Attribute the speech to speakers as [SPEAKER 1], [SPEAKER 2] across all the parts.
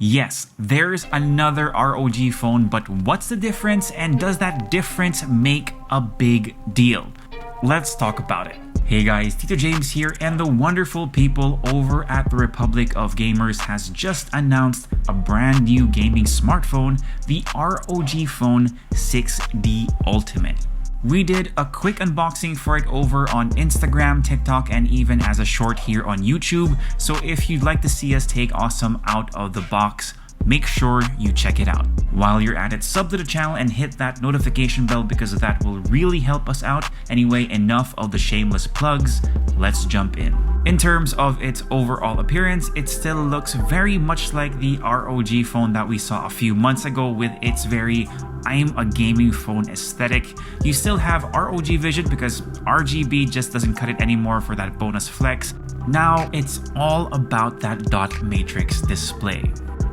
[SPEAKER 1] Yes, there's another ROG phone, but what's the difference, and does that difference make a big deal? Let's talk about it. Hey guys, Tito James here, and the wonderful people over at the Republic of Gamers has just announced a brand new gaming smartphone, the ROG Phone 6D Ultimate. We did a quick unboxing for it over on Instagram, TikTok, and even as a short here on YouTube. So if you'd like to see us take awesome out of the box, make sure you check it out. While you're at it, sub to the channel and hit that notification bell because that will really help us out. Anyway, enough of the shameless plugs, let's jump in. In terms of its overall appearance, it still looks very much like the ROG phone that we saw a few months ago with its very I'm a gaming phone aesthetic. You still have ROG vision because RGB just doesn't cut it anymore for that bonus flex. Now it's all about that dot matrix display.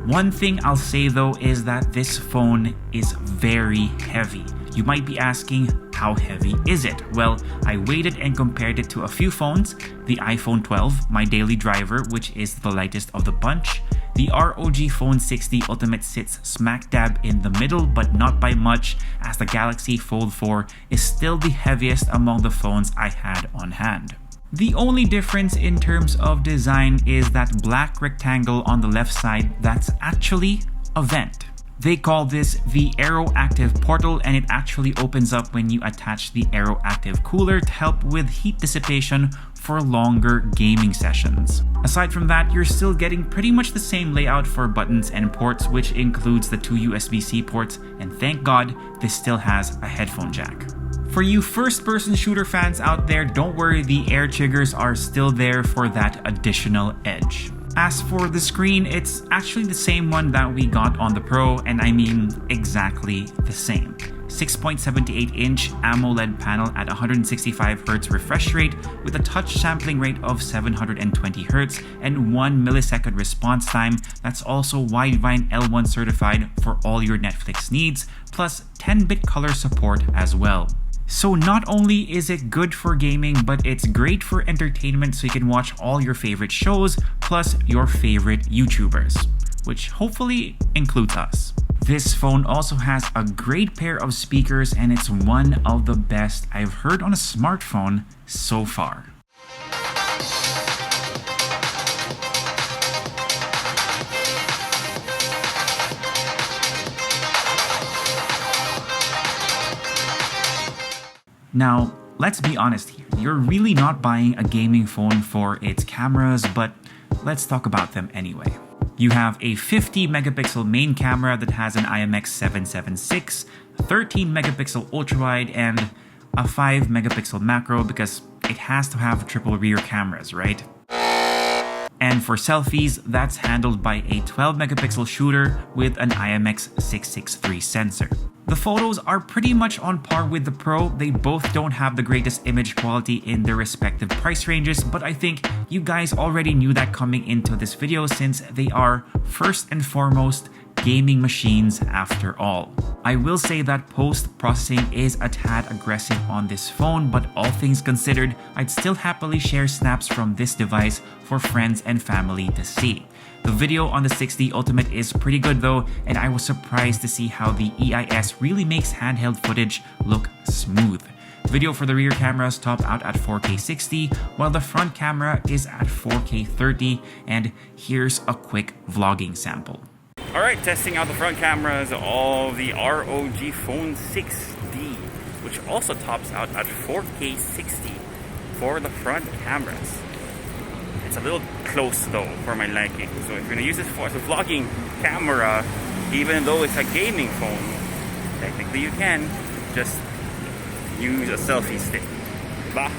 [SPEAKER 1] One thing I'll say though is that this phone is very heavy. You might be asking, how heavy is it? Well, I waited and compared it to a few phones. The iPhone 12, my daily driver, which is the lightest of the bunch. The ROG Phone 6D Ultimate sits smack dab in the middle, but not by much, as the Galaxy Fold 4 is still the heaviest among the phones I had on hand. The only difference in terms of design is that black rectangle on the left side that's actually a vent. They call this the Aero Active Portal, and it actually opens up when you attach the Aero Active cooler to help with heat dissipation for longer gaming sessions. Aside from that, you're still getting pretty much the same layout for buttons and ports, which includes the two USB-C ports, and thank God this still has a headphone jack. For you first-person shooter fans out there, don't worry, the air triggers are still there for that additional edge. As for the screen, it's actually the same one that we got on the Pro, and I mean exactly the same. 6.78-inch AMOLED panel at 165Hz refresh rate with a touch sampling rate of 720Hz and 1 millisecond response time that's also Widevine L1 certified for all your Netflix needs, plus 10-bit color support as well. So not only is it good for gaming, but it's great for entertainment so you can watch all your favorite shows plus your favorite YouTubers, which hopefully includes us. This phone also has a great pair of speakers, and it's one of the best I've heard on a smartphone so far. Now, let's be honest here, you're really not buying a gaming phone for its cameras, but let's talk about them anyway. You have a 50 megapixel main camera that has an IMX776, 13 megapixel ultrawide, and a 5 megapixel macro because it has to have triple rear cameras, right? And for selfies, that's handled by a 12 megapixel shooter with an IMX663 sensor. The photos are pretty much on par with the Pro. They both don't have the greatest image quality in their respective price ranges, but I think you guys already knew that coming into this video since they are first and foremost gaming machines after all. I will say that post-processing is a tad aggressive on this phone, but all things considered, I'd still happily share snaps from this device for friends and family to see. The video on the 6D Ultimate is pretty good though, and I was surprised to see how the EIS really makes handheld footage look smooth. Video for the rear cameras top out at 4K 60, while the front camera is at 4K 30, and here's a quick vlogging sample. Alright, testing out the front cameras of the ROG Phone 6D, which also tops out at 4K 60 for the front cameras. It's a little close though for my liking, so if you're going to use this as a vlogging camera, even though it's a gaming phone, technically you can just use a selfie stick. Bah.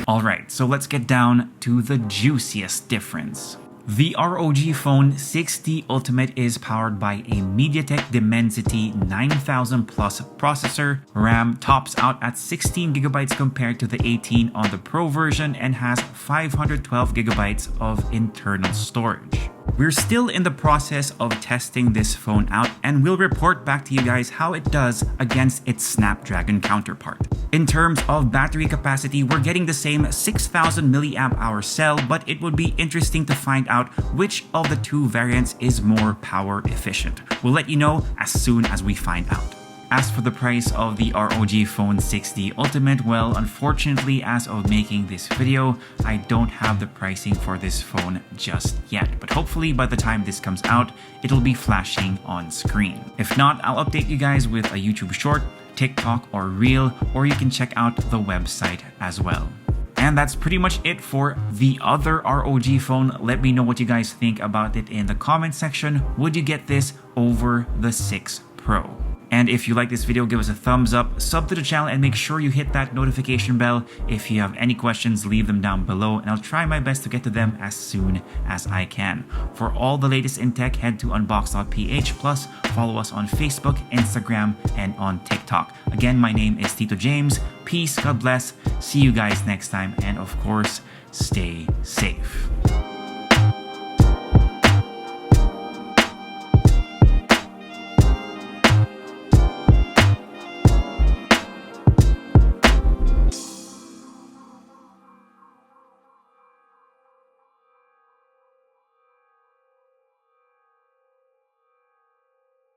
[SPEAKER 1] Alright, so let's get down to the juiciest difference. The ROG Phone 6D Ultimate is powered by a MediaTek Dimensity 9000 Plus processor. RAM tops out at 16GB compared to the 18 on the Pro version and has 512GB of internal storage. We're still in the process of testing this phone out, and we'll report back to you guys how it does against its Snapdragon counterpart. In terms of battery capacity, we're getting the same 6,000 mAh cell, but it would be interesting to find out which of the two variants is more power efficient. We'll let you know as soon as we find out. As for the price of the ROG Phone 6D Ultimate, well, unfortunately, as of making this video, I don't have the pricing for this phone just yet. But hopefully by the time this comes out, it'll be flashing on screen. If not, I'll update you guys with a YouTube short, TikTok, or Reel, or you can check out the website as well. And that's pretty much it for the other ROG phone. Let me know what you guys think about it in the comment section. Would you get this over the 6 Pro? And if you like this video, give us a thumbs up, sub to the channel, and make sure you hit that notification bell. If you have any questions, leave them down below, and I'll try my best to get to them as soon as I can. For all the latest in tech, head to unbox.ph, plus follow us on Facebook, Instagram, and on TikTok. Again, my name is Tito James. Peace, God bless, see you guys next time, and of course, stay safe.